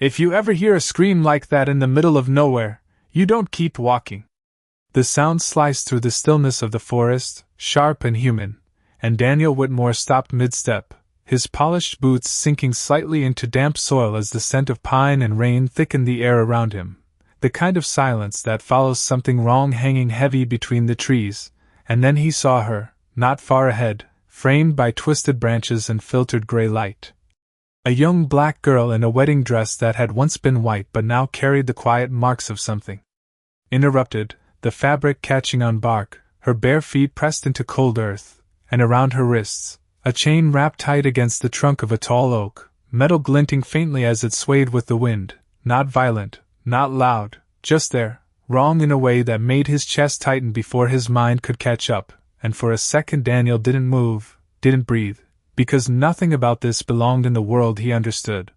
If you ever hear a scream like that in the middle of nowhere, you don't keep walking. The sound sliced through the stillness of the forest, sharp and human, and Daniel Whitmore stopped mid-step, his polished boots sinking slightly into damp soil as the scent of pine and rain thickened the air around him, the kind of silence that follows something wrong hanging heavy between the trees. And then he saw her, not far ahead, framed by twisted branches and filtered gray light. A young black girl in a wedding dress that had once been white but now carried the quiet marks of something. Interrupted, the fabric catching on bark, her bare feet pressed into cold earth, and around her wrists, a chain wrapped tight against the trunk of a tall oak, metal glinting faintly as it swayed with the wind, not violent, not loud, just there, wrong in a way that made his chest tighten before his mind could catch up, and for a second Daniel didn't move, didn't breathe, because nothing about this belonged in the world he understood.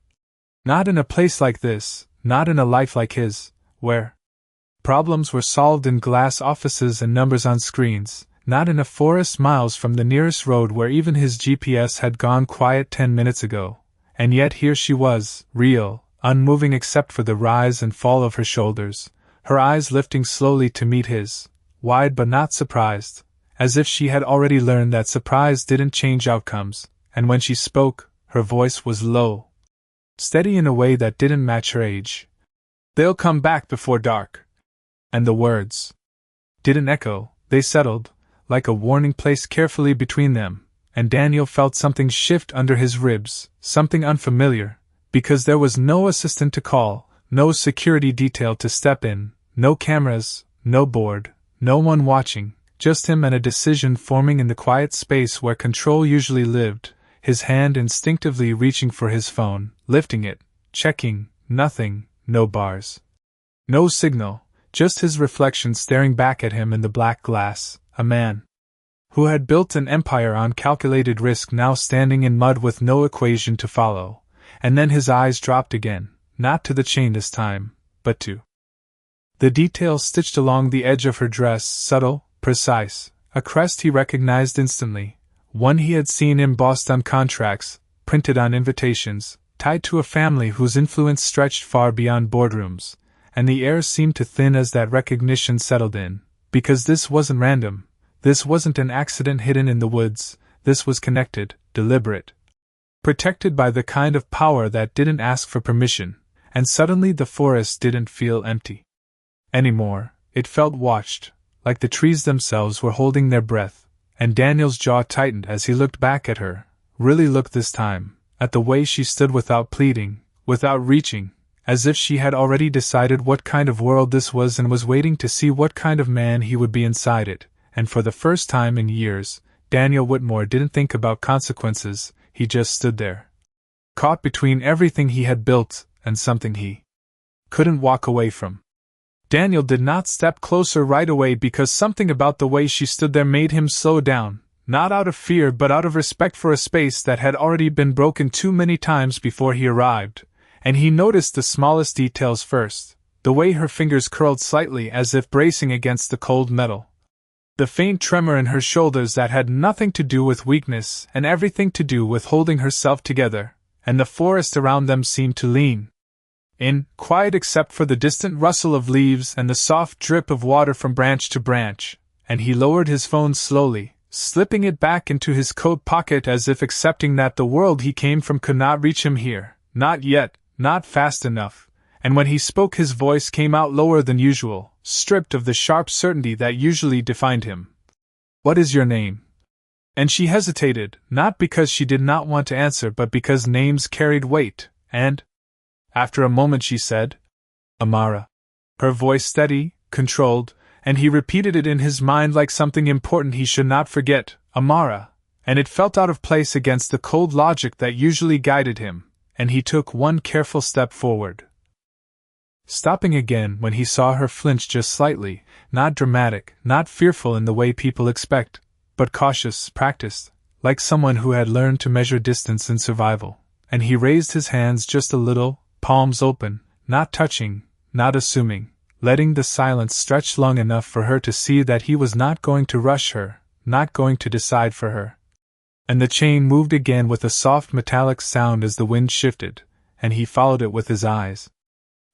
Not in a place like this, not in a life like his, where problems were solved in glass offices and numbers on screens, not in a forest miles from the nearest road where even his GPS had gone quiet 10 minutes ago. And yet here she was, real, unmoving except for the rise and fall of her shoulders, her eyes lifting slowly to meet his, wide but not surprised, as if she had already learned that surprise didn't change outcomes, and when she spoke, her voice was low, steady in a way that didn't match her age. "They'll come back before dark." And the words didn't echo, they settled, like a warning placed carefully between them, and Daniel felt something shift under his ribs, something unfamiliar, because there was no assistant to call, no security detail to step in, no cameras, no board, no one watching, just him and a decision forming in the quiet space where control usually lived, his hand instinctively reaching for his phone, lifting it, checking, nothing, no bars. No signal. Just his reflection staring back at him in the black glass, a man who had built an empire on calculated risk now standing in mud with no equation to follow, and then his eyes dropped again, not to the chain this time, but to the details stitched along the edge of her dress, subtle, precise, a crest he recognized instantly, one he had seen embossed on contracts, printed on invitations, tied to a family whose influence stretched far beyond boardrooms. And the air seemed to thin as that recognition settled in, because this wasn't random, this wasn't an accident hidden in the woods, this was connected, deliberate, protected by the kind of power that didn't ask for permission, and suddenly the forest didn't feel empty anymore, it felt watched, like the trees themselves were holding their breath, and Daniel's jaw tightened as he looked back at her, really looked this time, at the way she stood without pleading, without reaching, as if she had already decided what kind of world this was and was waiting to see what kind of man he would be inside it, and for the first time in years, Daniel Whitmore didn't think about consequences, he just stood there, caught between everything he had built and something he couldn't walk away from. Daniel did not step closer right away because something about the way she stood there made him slow down, not out of fear but out of respect for a space that had already been broken too many times before he arrived. And he noticed the smallest details first, the way her fingers curled slightly as if bracing against the cold metal. The faint tremor in her shoulders that had nothing to do with weakness and everything to do with holding herself together, and the forest around them seemed to lean in, quiet except for the distant rustle of leaves and the soft drip of water from branch to branch, and he lowered his phone slowly, slipping it back into his coat pocket as if accepting that the world he came from could not reach him here, not yet. Not fast enough, and when he spoke his voice came out lower than usual, stripped of the sharp certainty that usually defined him. "What is your name?" And she hesitated, not because she did not want to answer but because names carried weight, and after a moment she said, "Amara." Her voice steady, controlled, and he repeated it in his mind like something important he should not forget, Amara, and it felt out of place against the cold logic that usually guided him. And he took one careful step forward, stopping again when he saw her flinch just slightly, not dramatic, not fearful in the way people expect, but cautious, practiced, like someone who had learned to measure distance in survival, and he raised his hands just a little, palms open, not touching, not assuming, letting the silence stretch long enough for her to see that he was not going to rush her, not going to decide for her. And the chain moved again with a soft metallic sound as the wind shifted, and he followed it with his eyes,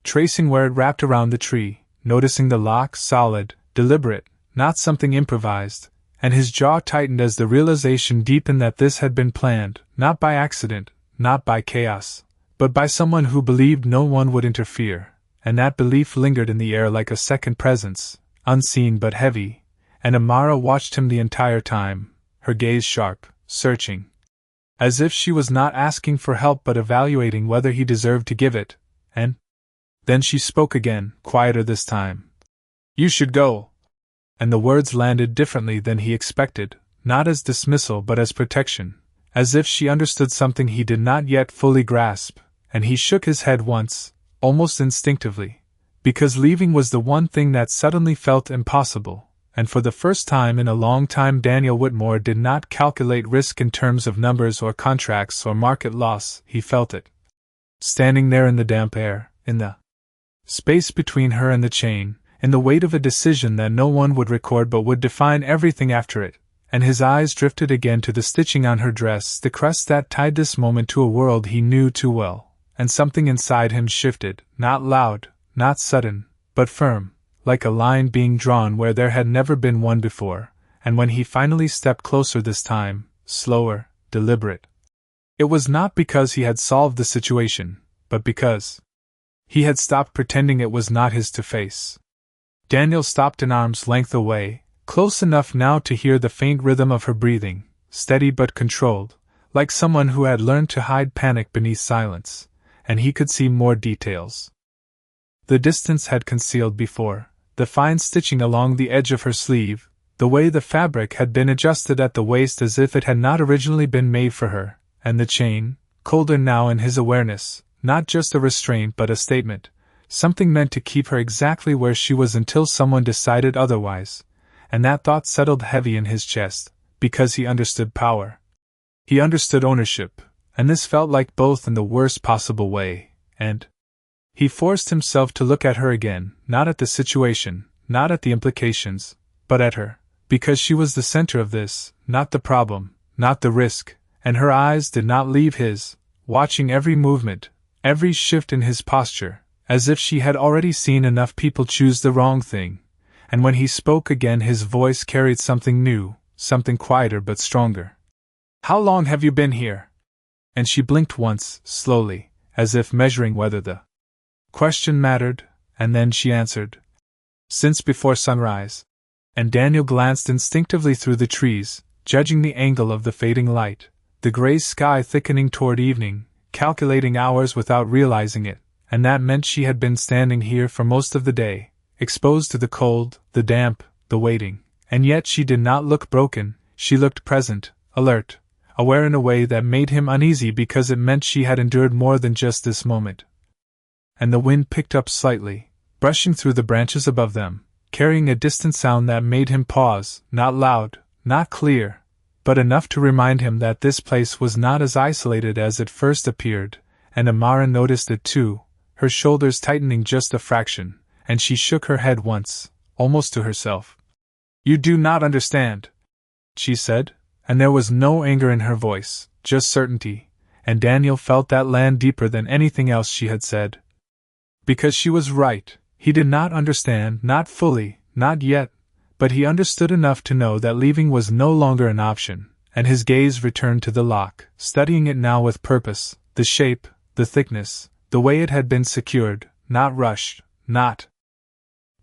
tracing where it wrapped around the tree, noticing the lock, solid, deliberate, not something improvised, and his jaw tightened as the realization deepened that this had been planned, not by accident, not by chaos, but by someone who believed no one would interfere, and that belief lingered in the air like a second presence, unseen but heavy, and Amara watched him the entire time, her gaze sharp, searching, as if she was not asking for help but evaluating whether he deserved to give it, and then she spoke again, quieter this time. "You should go." And the words landed differently than he expected, not as dismissal but as protection, as if she understood something he did not yet fully grasp, and he shook his head once, almost instinctively, because leaving was the one thing that suddenly felt impossible, and for the first time in a long time Daniel Whitmore did not calculate risk in terms of numbers or contracts or market loss. He felt it. Standing there in the damp air, in the space between her and the chain, in the weight of a decision that no one would record but would define everything after it, and his eyes drifted again to the stitching on her dress, the crest that tied this moment to a world he knew too well, and something inside him shifted, not loud, not sudden, but firm, like a line being drawn where there had never been one before, and when he finally stepped closer this time, slower, deliberate, it was not because he had solved the situation, but because he had stopped pretending it was not his to face. Daniel stopped an arm's length away, close enough now to hear the faint rhythm of her breathing, steady but controlled, like someone who had learned to hide panic beneath silence, and he could see more details. The distance had concealed before, the fine stitching along the edge of her sleeve, the way the fabric had been adjusted at the waist as if it had not originally been made for her, and the chain, colder now in his awareness, not just a restraint but a statement, something meant to keep her exactly where she was until someone decided otherwise, and that thought settled heavy in his chest, because he understood power. He understood ownership, and this felt like both in the worst possible way, and he forced himself to look at her again, not at the situation, not at the implications, but at her, because she was the center of this, not the problem, not the risk, and her eyes did not leave his, watching every movement, every shift in his posture, as if she had already seen enough people choose the wrong thing, and when he spoke again his voice carried something new, something quieter but stronger. "How long have you been here?" And she blinked once, slowly, as if measuring whether the question mattered, and then she answered, "Since before sunrise." And Daniel glanced instinctively through the trees, judging the angle of the fading light, the gray sky thickening toward evening, calculating hours without realizing it, and that meant she had been standing here for most of the day, exposed to the cold, the damp, the waiting, and yet she did not look broken, she looked present, alert, aware in a way that made him uneasy because it meant she had endured more than just this moment. And the wind picked up slightly, brushing through the branches above them, carrying a distant sound that made him pause, not loud, not clear, but enough to remind him that this place was not as isolated as it first appeared, and Amara noticed it too, her shoulders tightening just a fraction, and she shook her head once, almost to herself. "You do not understand," she said, and there was no anger in her voice, just certainty, and Daniel felt that land deeper than anything else she had said. Because she was right, he did not understand, not fully, not yet, but he understood enough to know that leaving was no longer an option, and his gaze returned to the lock, studying it now with purpose, the shape, the thickness, the way it had been secured, not rushed, not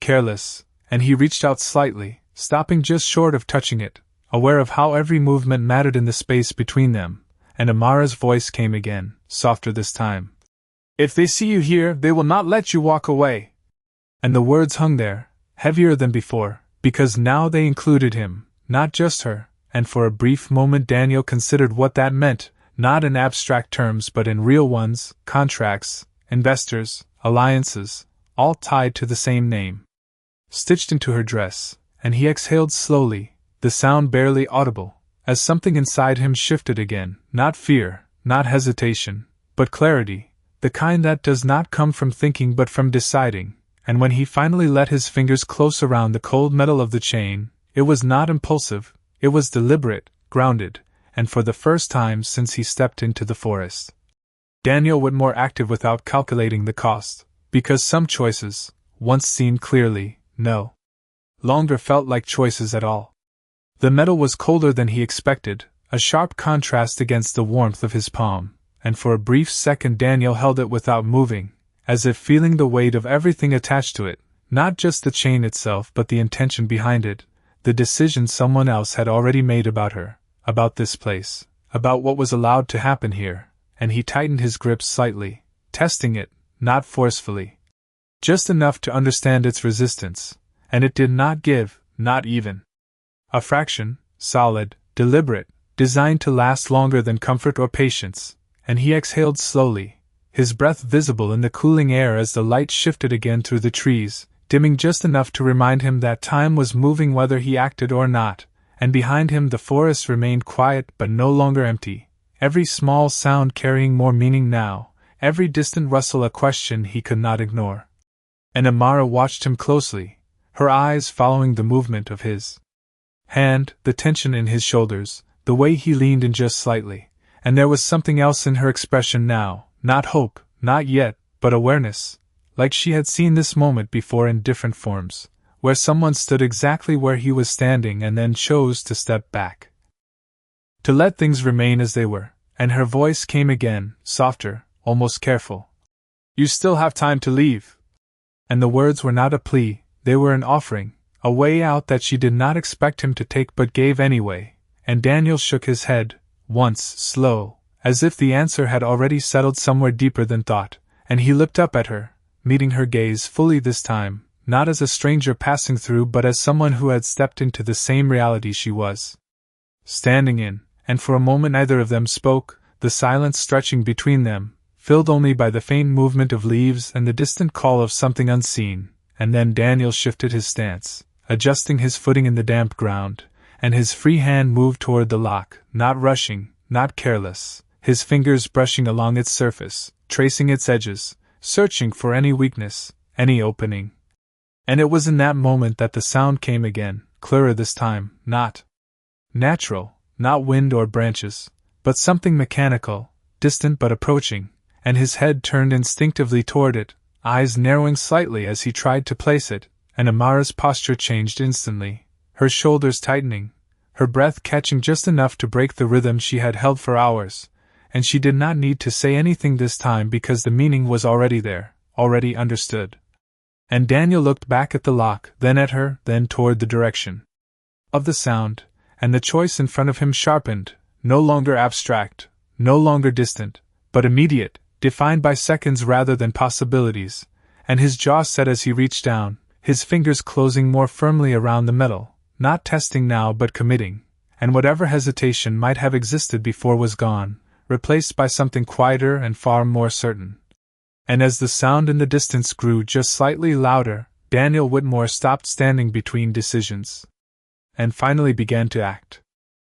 careless, and he reached out slightly, stopping just short of touching it, aware of how every movement mattered in the space between them, and Amara's voice came again, softer this time. "If they see you here, they will not let you walk away." And the words hung there, heavier than before, because now they included him, not just her, and for a brief moment Daniel considered what that meant, not in abstract terms but in real ones, contracts, investors, alliances, all tied to the same name. Stitched into her dress, and he exhaled slowly, the sound barely audible, as something inside him shifted again, not fear, not hesitation, but clarity, the kind that does not come from thinking but from deciding, and when he finally let his fingers close around the cold metal of the chain, it was not impulsive, it was deliberate, grounded, and for the first time since he stepped into the forest. Daniel Whitmore acted without calculating the cost, because some choices, once seen clearly, no longer felt like choices at all. The metal was colder than he expected, a sharp contrast against the warmth of his palm, and for a brief second Daniel held it without moving, as if feeling the weight of everything attached to it, not just the chain itself but the intention behind it, the decision someone else had already made about her, about this place, about what was allowed to happen here, and he tightened his grip slightly, testing it, not forcefully. Just enough to understand its resistance, and it did not give, not even a fraction, solid, deliberate, designed to last longer than comfort or patience, and he exhaled slowly, his breath visible in the cooling air as the light shifted again through the trees, dimming just enough to remind him that time was moving whether he acted or not, and behind him the forest remained quiet but no longer empty, every small sound carrying more meaning now, every distant rustle a question he could not ignore. And Amara watched him closely, her eyes following the movement of his hand, the tension in his shoulders, the way he leaned in just slightly, and there was something else in her expression now, not hope, not yet, but awareness, like she had seen this moment before in different forms, where someone stood exactly where he was standing and then chose to step back, to let things remain as they were, and her voice came again, softer, almost careful. "You still have time to leave." And the words were not a plea, they were an offering, a way out that she did not expect him to take but gave anyway, and Daniel shook his head, once slow, as if the answer had already settled somewhere deeper than thought, and he looked up at her, meeting her gaze fully this time, not as a stranger passing through but as someone who had stepped into the same reality she was standing in, and for a moment neither of them spoke, the silence stretching between them, filled only by the faint movement of leaves and the distant call of something unseen, and then Daniel shifted his stance, adjusting his footing in the damp ground, and his free hand moved toward the lock, not rushing, not careless, his fingers brushing along its surface, tracing its edges, searching for any weakness, any opening. And it was in that moment that the sound came again, clearer this time, not natural, not wind or branches, but something mechanical, distant but approaching, and his head turned instinctively toward it, eyes narrowing slightly as he tried to place it, and Amara's posture changed instantly, her shoulders tightening, her breath catching just enough to break the rhythm she had held for hours, and she did not need to say anything this time because the meaning was already there, already understood. And Daniel looked back at the lock, then at her, then toward the direction of the sound, and the choice in front of him sharpened, no longer abstract, no longer distant, but immediate, defined by seconds rather than possibilities, and his jaw set as he reached down, his fingers closing more firmly around the metal, not testing now but committing, and whatever hesitation might have existed before was gone, replaced by something quieter and far more certain. And as the sound in the distance grew just slightly louder, Daniel Whitmore stopped standing between decisions, and finally began to act.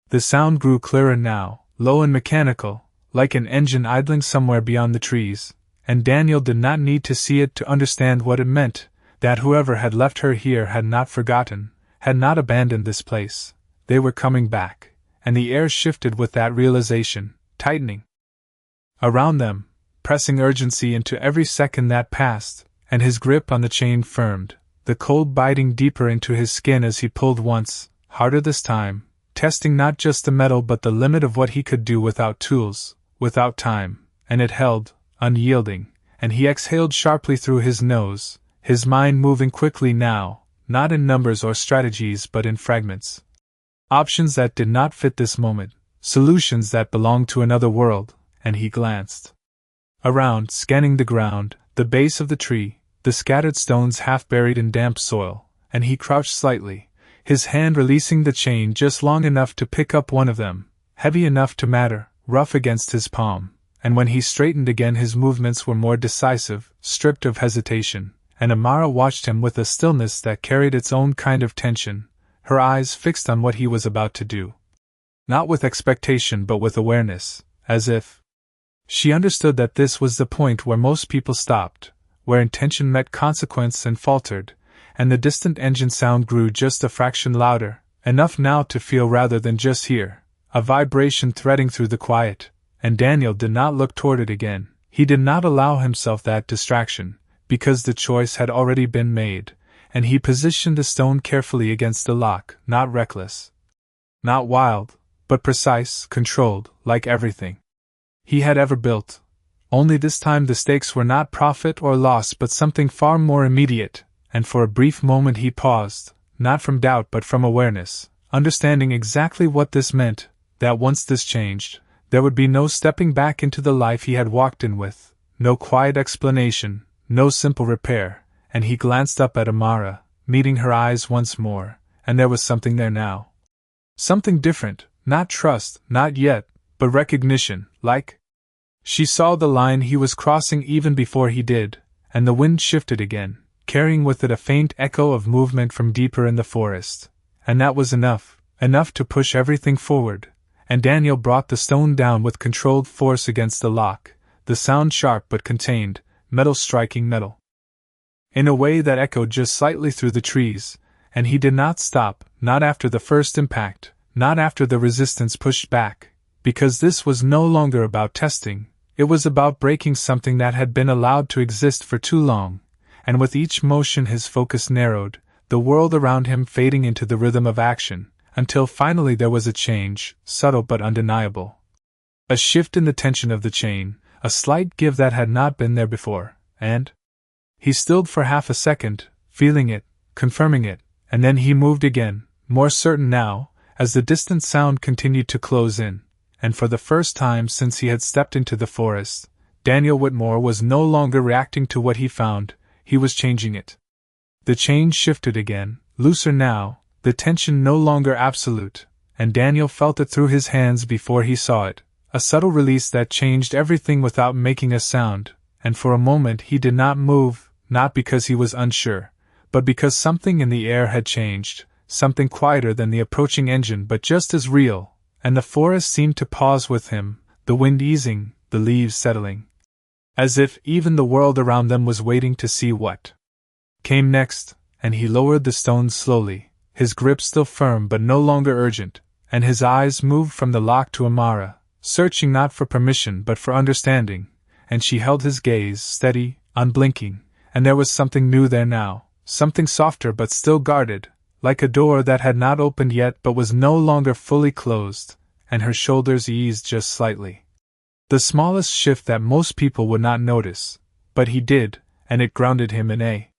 The sound grew clearer now, low and mechanical, like an engine idling somewhere beyond the trees, and Daniel did not need to see it to understand what it meant, that whoever had left her here had not forgotten, had not abandoned this place. They were coming back, and the air shifted with that realization, tightening around them, pressing urgency into every second that passed, and his grip on the chain firmed, the cold biting deeper into his skin as he pulled once, harder this time, testing not just the metal but the limit of what he could do without tools, without time, and it held, unyielding, and he exhaled sharply through his nose, his mind moving quickly now, not in numbers or strategies but in fragments. Options that did not fit this moment, solutions that belonged to another world, and he glanced around, scanning the ground, the base of the tree, the scattered stones half buried in damp soil, and he crouched slightly, his hand releasing the chain just long enough to pick up one of them, heavy enough to matter, rough against his palm, and when he straightened again his movements were more decisive, stripped of hesitation, and Amara watched him with a stillness that carried its own kind of tension, her eyes fixed on what he was about to do. Not with expectation but with awareness, as if she understood that this was the point where most people stopped, where intention met consequence and faltered, and the distant engine sound grew just a fraction louder, enough now to feel rather than just hear, a vibration threading through the quiet, and Daniel did not look toward it again, He did not allow himself that distraction, because the choice had already been made, and he positioned the stone carefully against the lock, not reckless. Not wild, but precise, controlled, like everything he had ever built. Only this time the stakes were not profit or loss but something far more immediate, and for a brief moment he paused, not from doubt but from awareness, understanding exactly what this meant, that once this changed, there would be no stepping back into the life he had walked in with, no quiet explanation, no simple repair, and he glanced up at Amara, meeting her eyes once more, and there was something there now. Something different, not trust, not yet, but recognition, like. She saw the line he was crossing even before he did, and the wind shifted again, carrying with it a faint echo of movement from deeper in the forest. And that was enough to push everything forward, and Daniel brought the stone down with controlled force against the lock, the sound sharp but contained, metal striking metal. In a way that echoed just slightly through the trees, and he did not stop, not after the first impact, not after the resistance pushed back, because this was no longer about testing. It was about breaking something that had been allowed to exist for too long, and with each motion his focus narrowed, the world around him fading into the rhythm of action, until finally there was a change, subtle but undeniable. A shift in the tension of the chain, a slight give that had not been there before, and he stilled for half a second, feeling it, confirming it, and then he moved again, more certain now, as the distant sound continued to close in. And for the first time since he had stepped into the forest, Daniel Whitmore was no longer reacting to what he found, he was changing it. The change shifted again, looser now, the tension no longer absolute, and Daniel felt it through his hands before he saw it, a subtle release that changed everything without making a sound, and for a moment he did not move, not because he was unsure, but because something in the air had changed, something quieter than the approaching engine but just as real. And the forest seemed to pause with him, the wind easing, the leaves settling. As if even the world around them was waiting to see what came next, and he lowered the stones slowly, his grip still firm but no longer urgent, and his eyes moved from the lock to Amara, searching not for permission but for understanding, and she held his gaze, steady, unblinking, and there was something new there now, something softer but still guarded, like a door that had not opened yet but was no longer fully closed, and her shoulders eased just slightly. The smallest shift that most people would not notice, but he did, and it grounded him in a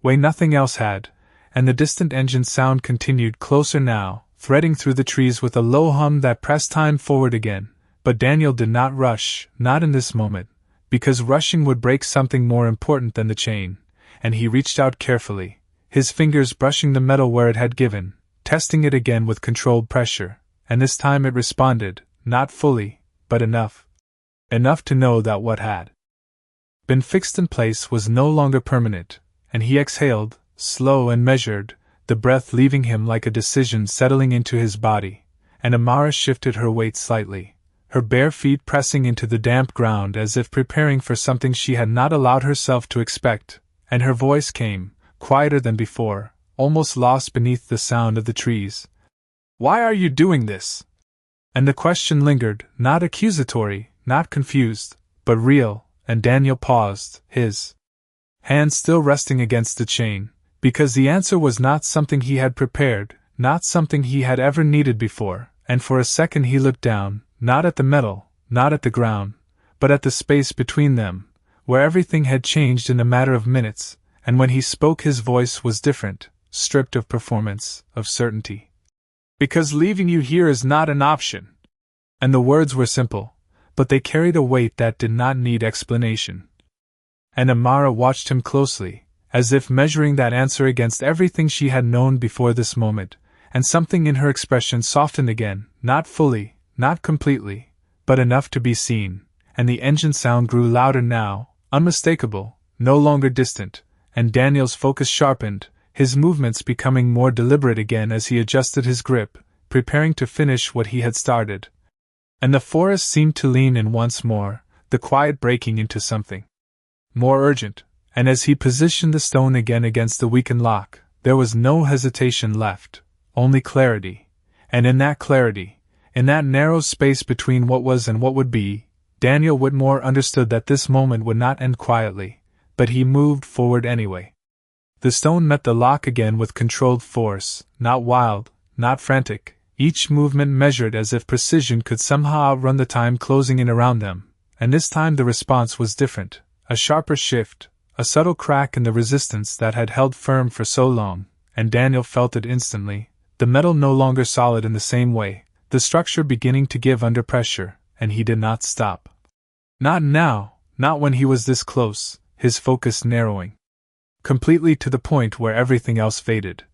way nothing else had, and the distant engine sound continued closer now, threading through the trees with a low hum that pressed time forward again. But Daniel did not rush, not in this moment, because rushing would break something more important than the chain, and he reached out carefully, his fingers brushing the metal where it had given, testing it again with controlled pressure, and this time it responded, not fully, but enough. Enough to know that what had been fixed in place was no longer permanent, and he exhaled, slow and measured, the breath leaving him like a decision settling into his body, and Amara shifted her weight slightly, her bare feet pressing into the damp ground as if preparing for something she had not allowed herself to expect, and her voice came, quieter than before, almost lost beneath the sound of the trees. "Why are you doing this?" And the question lingered, not accusatory, not confused, but real, and Daniel paused, his hand still resting against the chain, because the answer was not something he had prepared, not something he had ever needed before, and for a second he looked down, not at the metal, not at the ground, but at the space between them, where everything had changed in a matter of minutes. And when he spoke his voice was different, stripped of performance, of certainty. "Because leaving you here is not an option." And the words were simple, but they carried a weight that did not need explanation. And Amara watched him closely, as if measuring that answer against everything she had known before this moment, and something in her expression softened again, not fully, not completely, but enough to be seen, and the engine sound grew louder now, unmistakable, no longer distant. And Daniel's focus sharpened, his movements becoming more deliberate again as he adjusted his grip, preparing to finish what he had started. And the forest seemed to lean in once more, the quiet breaking into something more urgent, and as he positioned the stone again against the weakened lock, there was no hesitation left, only clarity, and in that clarity, in that narrow space between what was and what would be, Daniel Whitmore understood that this moment would not end quietly, but he moved forward anyway. The stone met the lock again with controlled force, not wild, not frantic, each movement measured as if precision could somehow outrun the time closing in around them, and this time the response was different, a sharper shift, a subtle crack in the resistance that had held firm for so long, and Daniel felt it instantly, the metal no longer solid in the same way, the structure beginning to give under pressure, and he did not stop. Not now, not when he was this close, his focus narrowing completely to the point where everything else faded.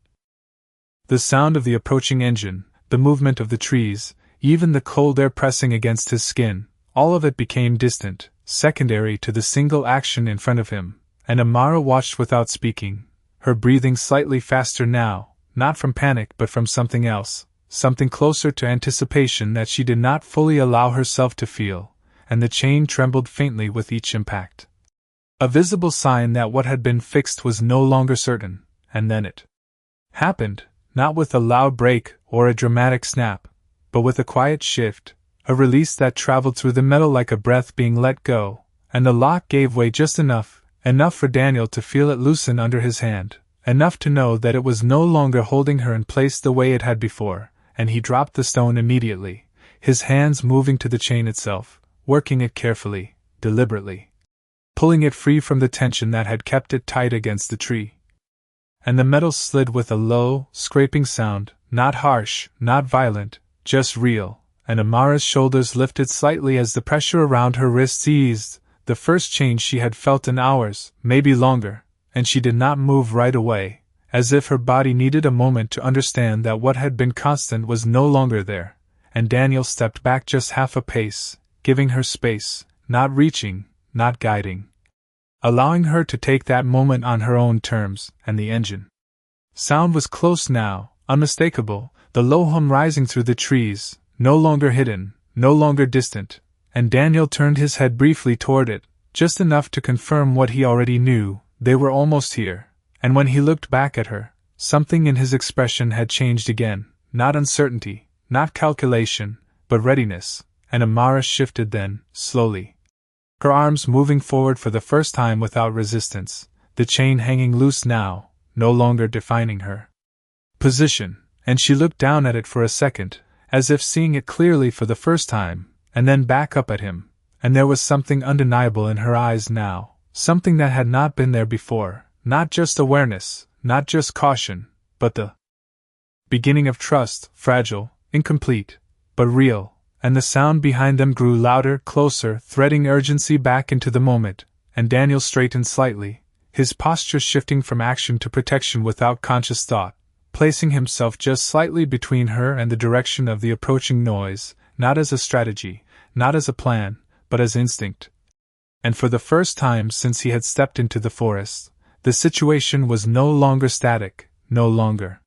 The sound of the approaching engine, the movement of the trees, even the cold air pressing against his skin, all of it became distant, secondary to the single action in front of him, and Amara watched without speaking, her breathing slightly faster now, not from panic but from something else, something closer to anticipation that she did not fully allow herself to feel, and the chain trembled faintly with each impact. A visible sign that what had been fixed was no longer certain, and then it happened, not with a loud break or a dramatic snap, but with a quiet shift, a release that traveled through the metal like a breath being let go, and the lock gave way just enough for Daniel to feel it loosen under his hand, enough to know that it was no longer holding her in place the way it had before, and he dropped the stone immediately, his hands moving to the chain itself, working it carefully, deliberately, pulling it free from the tension that had kept it tight against the tree. And the metal slid with a low, scraping sound, not harsh, not violent, just real, and Amara's shoulders lifted slightly as the pressure around her wrists eased, the first change she had felt in hours, maybe longer, and she did not move right away, as if her body needed a moment to understand that what had been constant was no longer there, and Daniel stepped back just half a pace, giving her space, not reaching, not guiding, allowing her to take that moment on her own terms, and the engine sound was close now, unmistakable, the low hum rising through the trees, no longer hidden, no longer distant, and Daniel turned his head briefly toward it, just enough to confirm what he already knew, they were almost here, and when he looked back at her, something in his expression had changed again, not uncertainty, not calculation, but readiness, and Amara shifted then, slowly, her arms moving forward for the first time without resistance, the chain hanging loose now, no longer defining her position, and she looked down at it for a second, as if seeing it clearly for the first time, and then back up at him, and there was something undeniable in her eyes now, something that had not been there before, not just awareness, not just caution, but the beginning of trust, fragile, incomplete, but real, and the sound behind them grew louder, closer, threading urgency back into the moment, and Daniel straightened slightly, his posture shifting from action to protection without conscious thought, placing himself just slightly between her and the direction of the approaching noise, not as a strategy, not as a plan, but as instinct. And for the first time since he had stepped into the forest, the situation was no longer static, no longer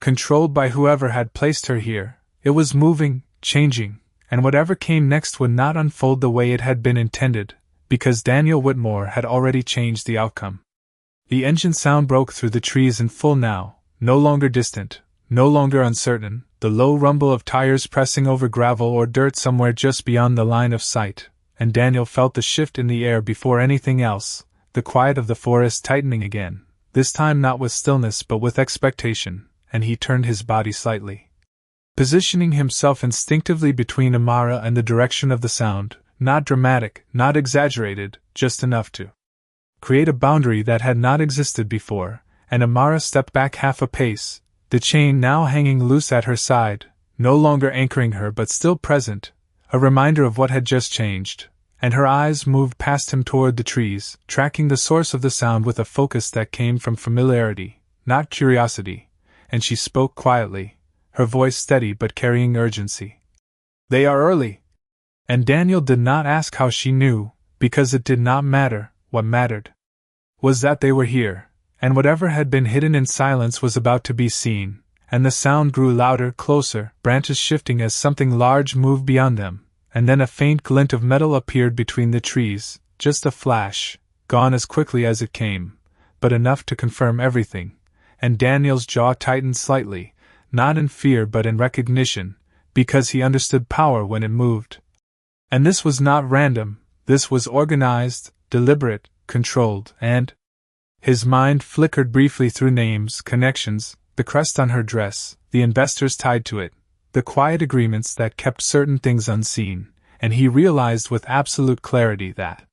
controlled by whoever had placed her here. It was moving, changing, and whatever came next would not unfold the way it had been intended, because Daniel Whitmore had already changed the outcome. The engine sound broke through the trees in full now, no longer distant, no longer uncertain, the low rumble of tires pressing over gravel or dirt somewhere just beyond the line of sight, and Daniel felt the shift in the air before anything else, the quiet of the forest tightening again, this time not with stillness but with expectation, and he turned his body slightly, positioning himself instinctively between Amara and the direction of the sound, not dramatic, not exaggerated, just enough to create a boundary that had not existed before, and Amara stepped back half a pace, the chain now hanging loose at her side, no longer anchoring her but still present, a reminder of what had just changed, and her eyes moved past him toward the trees, tracking the source of the sound with a focus that came from familiarity, not curiosity, and she spoke quietly, her voice steady but carrying urgency. "They are early." And Daniel did not ask how she knew, because it did not matter. What mattered was that they were here, and whatever had been hidden in silence was about to be seen, and the sound grew louder, closer, branches shifting as something large moved beyond them, and then a faint glint of metal appeared between the trees, just a flash, gone as quickly as it came, but enough to confirm everything, and Daniel's jaw tightened slightly, not in fear but in recognition, because he understood power when it moved. And this was not random, this was organized, deliberate, controlled, and… His mind flickered briefly through names, connections, the crest on her dress, the investors tied to it, the quiet agreements that kept certain things unseen, and he realized with absolute clarity that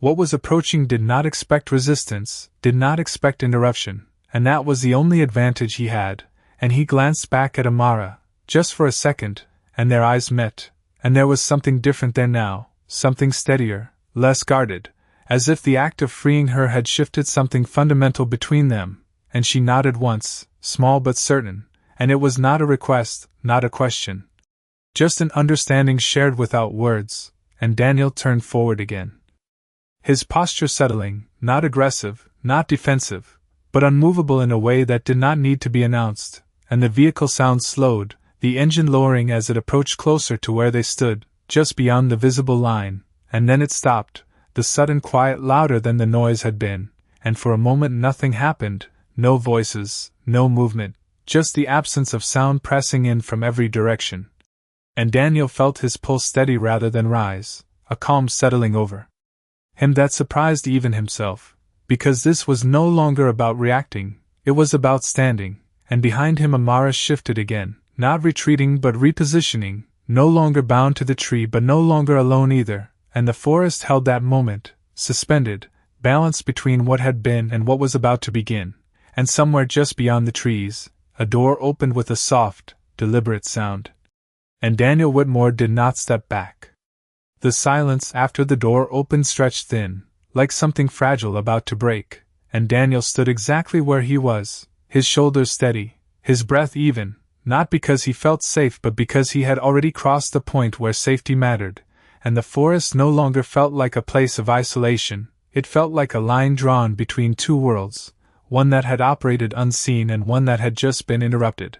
what was approaching did not expect resistance, did not expect interruption, and that was the only advantage he had. And he glanced back at Amara, just for a second, and their eyes met, and there was something different there now, something steadier, less guarded, as if the act of freeing her had shifted something fundamental between them, and she nodded once, small but certain, and it was not a request, not a question. Just an understanding shared without words, and Daniel turned forward again. His posture settling, not aggressive, not defensive, but unmovable in a way that did not need to be announced, and the vehicle sound slowed, the engine lowering as it approached closer to where they stood, just beyond the visible line, and then it stopped, the sudden quiet louder than the noise had been, and for a moment nothing happened, no voices, no movement, just the absence of sound pressing in from every direction. And Daniel felt his pulse steady rather than rise, a calm settling over him that surprised even himself, because this was no longer about reacting, it was about standing, and behind him Amara shifted again, not retreating but repositioning, no longer bound to the tree but no longer alone either, and the forest held that moment, suspended, balanced between what had been and what was about to begin, and somewhere just beyond the trees, a door opened with a soft, deliberate sound. And Daniel Whitmore did not step back. The silence after the door opened stretched thin, like something fragile about to break, and Daniel stood exactly where he was, his shoulders steady, his breath even, not because he felt safe but because he had already crossed the point where safety mattered, and the forest no longer felt like a place of isolation, it felt like a line drawn between two worlds, one that had operated unseen and one that had just been interrupted.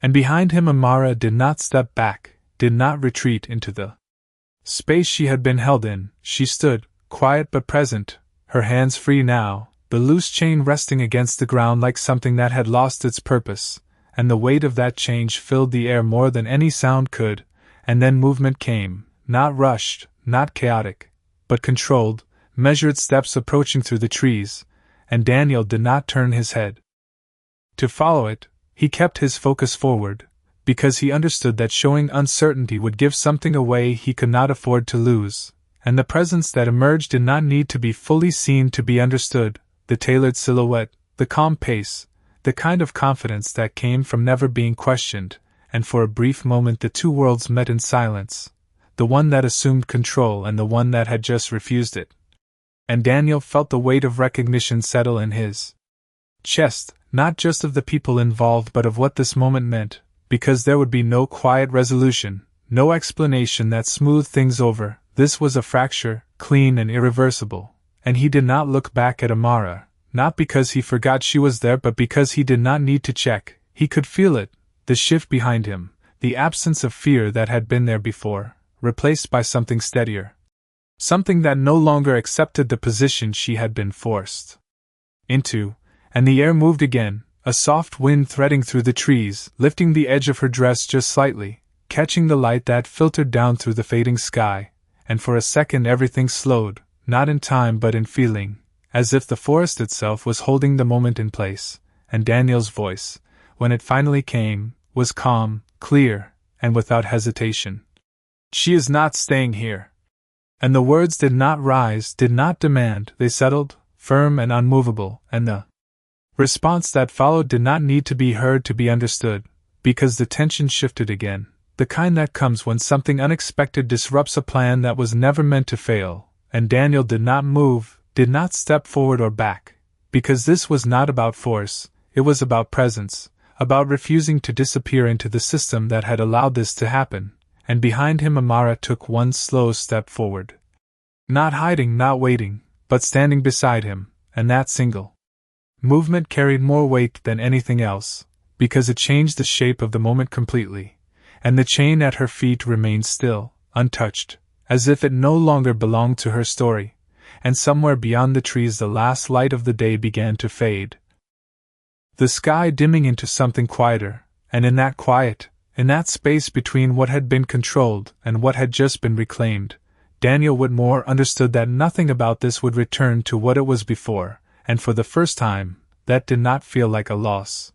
And behind him Amara did not step back, did not retreat into the space she had been held in, she stood, quiet but present, her hands free now, the loose chain resting against the ground like something that had lost its purpose, and the weight of that change filled the air more than any sound could, and then movement came, not rushed, not chaotic, but controlled, measured steps approaching through the trees, and Daniel did not turn his head to follow it. He kept his focus forward, because he understood that showing uncertainty would give something away he could not afford to lose, and the presence that emerged did not need to be fully seen to be understood, the tailored silhouette, the calm pace, the kind of confidence that came from never being questioned, and for a brief moment the two worlds met in silence, the one that assumed control and the one that had just refused it. And Daniel felt the weight of recognition settle in his chest, not just of the people involved but of what this moment meant, because there would be no quiet resolution, no explanation that smoothed things over. This was a fracture, clean and irreversible, and he did not look back at Amara, not because he forgot she was there but because he did not need to check. He could feel it, the shift behind him, the absence of fear that had been there before, replaced by something steadier. Something that no longer accepted the position she had been forced into. And the air moved again, a soft wind threading through the trees, lifting the edge of her dress just slightly, catching the light that filtered down through the fading sky, and for a second everything slowed, not in time but in feeling, as if the forest itself was holding the moment in place, and Daniel's voice, when it finally came, was calm, clear, and without hesitation. "She is not staying here." And the words did not rise, did not demand, they settled, firm and unmovable, and the response that followed did not need to be heard to be understood, because the tension shifted again, the kind that comes when something unexpected disrupts a plan that was never meant to fail, and Daniel did not move, did not step forward or back, because this was not about force, it was about presence, about refusing to disappear into the system that had allowed this to happen, and behind him Amara took one slow step forward. Not hiding, not waiting, but standing beside him, and that single movement carried more weight than anything else, because it changed the shape of the moment completely, and the chain at her feet remained still, untouched, as if it no longer belonged to her story, and somewhere beyond the trees the last light of the day began to fade. The sky dimming into something quieter, and in that quiet, In that space between what had been controlled and what had just been reclaimed, Daniel Whitmore understood that nothing about this would return to what it was before, and for the first time, that did not feel like a loss.